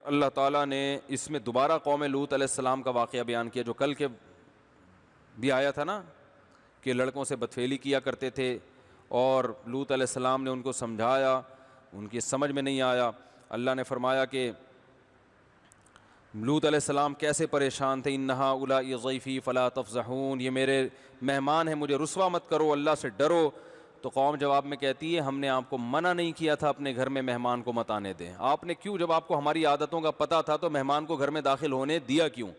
اللہ تعالیٰ نے اس میں دوبارہ قوم لوط علیہ السلام کا واقعہ بیان کیا جو کل کے بھی آیا تھا نا، کہ لڑکوں سے بدفعلی کیا کرتے تھے اور لوط علیہ السلام نے ان کو سمجھایا، ان کی سمجھ میں نہیں آیا۔ اللہ نے فرمایا کہ لوط علیہ السلام کیسے پریشان تھے، انہا اولائی ضیفی فلا تفضحون، یہ میرے مہمان ہیں، مجھے رسوا مت کرو، اللہ سے ڈرو۔ تو قوم جواب میں کہتی ہے ہم نے آپ کو منع نہیں کیا تھا اپنے گھر میں مہمان کو مت آنے دیں، آپ نے کیوں، جب آپ کو ہماری عادتوں کا پتہ تھا تو مہمان کو گھر میں داخل ہونے دیا کیوں؟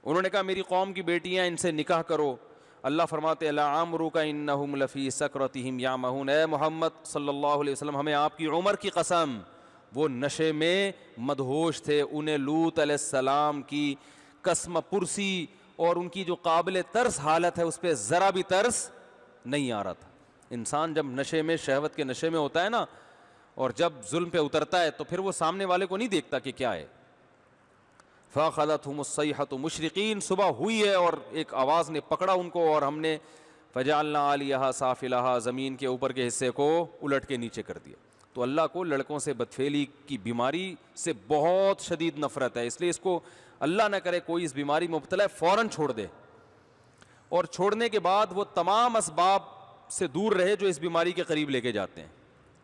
انہوں نے کہا میری قوم کی بیٹیاں، ان سے نکاح کرو۔ اللہ فرماتے لعمرک انہم لفی سکرتہم یعمہون، اے محمد صلی اللہ علیہ وسلم ہمیں آپ کی عمر کی قسم، وہ نشے میں مدہوش تھے، انہیں لوط علیہ السلام کی قسم پرسی اور ان کی جو قابل ترس حالت ہے اس پہ ذرا بھی ترس نہیں آ رہا تھا۔ انسان جب نشے میں، شہوت کے نشے میں ہوتا ہے نا، اور جب ظلم پہ اترتا ہے تو پھر وہ سامنے والے کو نہیں دیکھتا کہ کیا ہے۔ فَأَخَذَتْهُمُ الصَّيْحَةُ مُشْرِقِينَ، صبح ہوئی ہے اور ایک آواز نے پکڑا ان کو، اور ہم نے فَجَعَلْنَا عَالِيَهَا سَافِلَهَا، زمین کے اوپر کے حصے کو الٹ کے نیچے کر دیا۔ تو اللہ کو لڑکوں سے بدفعلی کی بیماری سے بہت شدید نفرت ہے، اس لیے اس کو اللہ نہ کرے کوئی اس بیماری میں مبتلا ہے فوراً چھوڑ دے، اور چھوڑنے کے بعد وہ تمام اسباب سے دور رہے جو اس بیماری کے قریب لے کے جاتے ہیں،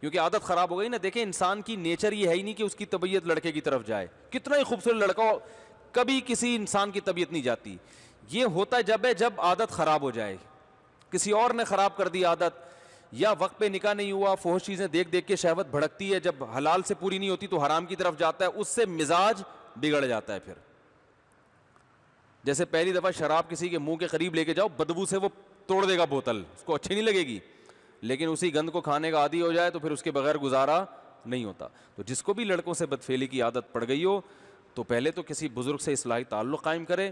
کیونکہ عادت خراب ہو گئی نا۔ دیکھیں انسان کی نیچر یہ ہے ہی نہیں کہ اس کی طبیعت لڑکے کی طرف جائے، کتنا ہی خوبصورت لڑکا ہو کبھی کسی انسان کی طبیعت نہیں جاتی۔ یہ ہوتا جب عادت خراب ہو جائے، کسی اور نے خراب کر دی عادت، یا وقت پہ نکاح نہیں ہوا، فحش چیزیں دیکھ دیکھ کے شہوت بھڑکتی ہے، جب حلال سے پوری نہیں ہوتی تو حرام کی طرف جاتا ہے، اس سے مزاج بگڑ جاتا ہے۔ پھر جیسے پہلی دفعہ شراب کسی کے منہ کے قریب لے کے جاؤ، بدبو سے وہ توڑ دے گا بوتل، اس کو اچھی نہیں لگے گی، لیکن اسی گند کو کھانے کا عادی ہو جائے تو پھر اس کے بغیر گزارا نہیں ہوتا۔ تو جس کو بھی لڑکوں سے بدفعلی کی عادت پڑ گئی ہو تو پہلے تو کسی بزرگ سے اصلاحی تعلق قائم کرے۔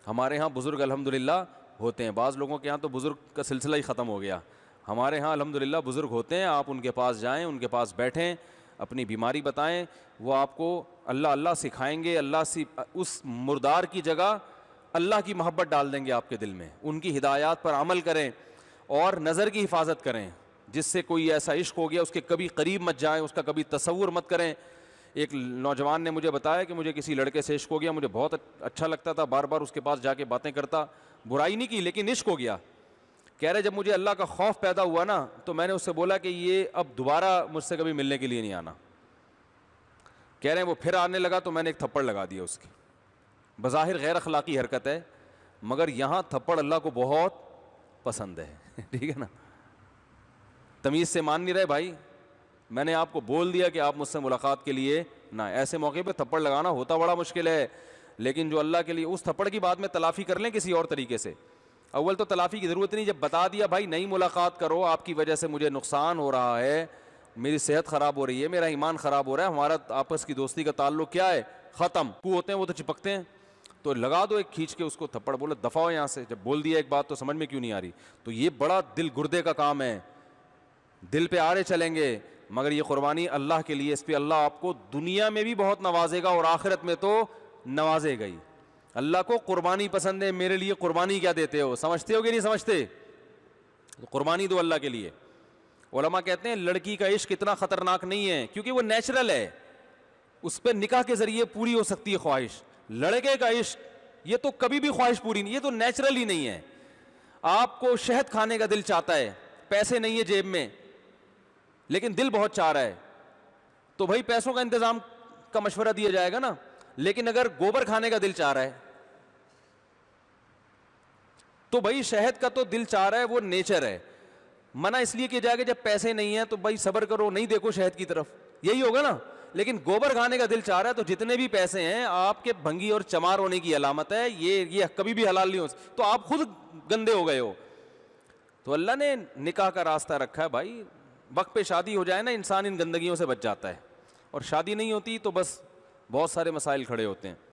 ہمارے ہاں بزرگ الحمدللہ ہوتے ہیں، بعض لوگوں کے ہاں تو بزرگ کا سلسلہ ہی ختم ہو گیا، ہمارے ہاں الحمدللہ بزرگ ہوتے ہیں، آپ ان کے پاس جائیں، ان کے پاس بیٹھیں، اپنی بیماری بتائیں، وہ آپ کو اللہ اللہ سکھائیں گے، اللہ سے اس مردار کی جگہ اللہ کی محبت ڈال دیں گے آپ کے دل میں، ان کی ہدایات پر عمل کریں اور نظر کی حفاظت کریں، جس سے کوئی ایسا عشق ہو گیا اس کے کبھی قریب مت جائیں، اس کا کبھی تصور مت کریں۔ ایک نوجوان نے مجھے بتایا کہ مجھے کسی لڑکے سے عشق ہو گیا، مجھے بہت اچھا لگتا تھا، بار بار اس کے پاس جا کے باتیں کرتا، برائی نہیں کی لیکن عشق ہو گیا۔ کہہ رہے جب مجھے اللہ کا خوف پیدا ہوا نا تو میں نے اس سے بولا کہ یہ اب دوبارہ مجھ سے کبھی ملنے کے لیے نہیں آنا۔ کہہ رہے ہیں وہ پھر آنے لگا تو میں نے ایک تھپڑ لگا دیا اس کی، بظاہر غیر اخلاقی حرکت ہے مگر یہاں تھپڑ اللہ کو بہت پسند ہے ٹھیک ہے نا۔ تمیز سے مان نہیں رہے بھائی، میں نے آپ کو بول دیا کہ آپ مجھ سے ملاقات کے لیے نہ، ایسے موقع پہ تھپڑ لگانا ہوتا بڑا مشکل ہے، لیکن جو اللہ کے لیے، اس تھپڑ کی بات میں تلافی کر لیں کسی اور طریقے سے۔ اول تو تلافی کی ضرورت نہیں، جب بتا دیا بھائی نہیں ملاقات کرو، آپ کی وجہ سے مجھے نقصان ہو رہا ہے، میری صحت خراب ہو رہی ہے، میرا ایمان خراب ہو رہا ہے، ہمارا آپس کی دوستی کا تعلق کیا ہے ختم، کو ہوتے ہیں وہ تو چپکتے ہیں، تو لگا دو ایک کھینچ کے اس کو تھپڑ، بولو دفعہ ہو یہاں سے، جب بول دیا ایک بات تو سمجھ میں کیوں نہیں آ رہی؟ تو یہ بڑا دل گردے کا کام ہے، دل پہ آڑے چلیں گے، مگر یہ قربانی اللہ کے لیے، اس پہ اللہ آپ کو دنیا میں بھی بہت نوازے گا اور آخرت میں تو نوازے گا ہی۔ اللہ کو قربانی پسند ہے، میرے لیے قربانی کیا دیتے ہو، سمجھتے ہو کہ نہیں سمجھتے؟ قربانی دو اللہ کے لیے۔ علماء کہتے ہیں لڑکی کا عشق اتنا خطرناک نہیں ہے کیونکہ وہ نیچرل ہے، اس پہ نکاح کے ذریعے پوری ہو سکتی ہے خواہش۔ لڑکے کا عشق یہ تو کبھی بھی خواہش پوری نہیں، یہ تو نیچرل ہی نہیں ہے۔ آپ کو شہد کھانے کا دل چاہتا ہے، پیسے نہیں ہے جیب میں لیکن دل بہت چاہ رہا ہے، تو بھائی پیسوں کا انتظام کا مشورہ دیا جائے گا نا، لیکن اگر گوبر کھانے کا دل چاہ رہا ہے تو بھائی شہد کا تو دل چاہ رہا ہے، وہ نیچر ہے۔ منع اس لیے کیا جائے گا جب پیسے نہیں ہیں تو بھائی صبر کرو، نہیں دیکھو شہد کی طرف، یہی ہوگا نا۔ لیکن گوبر کھانے کا دل چاہ رہا ہے تو جتنے بھی پیسے ہیں آپ کے بھنگی اور چمار ہونے کی علامت ہے، یہ کبھی بھی حلال نہیں ہو، تو آپ خود گندے ہو گئے ہو۔ تو اللہ نے نکاح کا راستہ رکھا ہے بھائی، وقت پہ شادی ہو جائے نا انسان ان گندگیوں سے بچ جاتا ہے، اور شادی نہیں ہوتی تو بس بہت سارے مسائل کھڑے ہوتے ہیں۔